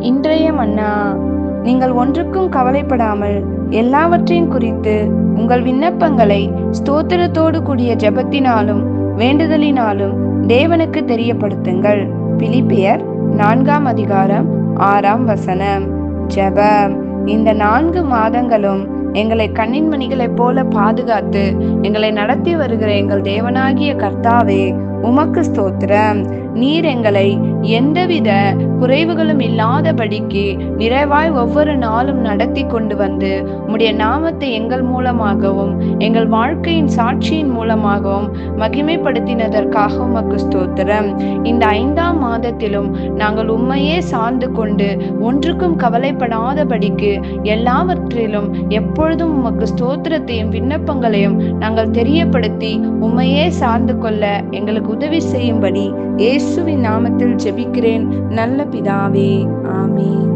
இன்றைய மன்னா. நீங்கள் ஒன்றுக்கும் கவலைப்படாமல் எல்லாவற்றையும் குறித்து உங்கள் விண்ணப்பங்களை ஸ்தோத்திரத்தோடு கூடிய ஜெபத்தினாலும் வேண்டுதலினாலும் தேவனுக்கு தெரியப்படுத்துங்கள். பிலிப்பியர் 4ஆம் அதிகாரம் 6ஆம் வசனம். ஜெபம். இந்த 4 மாதங்களும் எங்களை கண்ணின் மணிகளைப் போல பாதுகாத்து எங்களை நடத்தி வருகிற எங்கள் தேவனாகிய கர்த்தாவே, உமக்கு ஸ்தோத்திரம். நீர் எங்களை எந்தவித குறைவுகளும் இல்லாதபடிக்கு நிறைவாய் ஒவ்வொரு நாளும் நடத்தி கொண்டு வந்து உம்முடைய நாமத்தை எங்கள் மூலமாகவும் எங்கள் வாழ்க்கையின் சாட்சியின் மூலமாகவும் மகிமைப்படுத்தினதற்காக உமக்கு ஸ்தோத்திரம். இந்த 5ஆம் மாதத்திலும் நாங்கள் உம்மையே சார்ந்து கொண்டு ஒன்றுக்கும் கவலைப்படாதபடிக்கு எல்லாவற்றிலும் எப்பொழுதும் உமக்கு ஸ்தோத்திரத்தையும் விண்ணப்பங்களையும் நாங்கள் தெரியப்படுத்தி உம்மையே சார்ந்து கொள்ள எங்களுக்கு உதவி செய்யும்படி இயேசுவின் நாமத்தில் ஜெபிக்கிறேன் நல்ல பிதாவே. ஆமென்.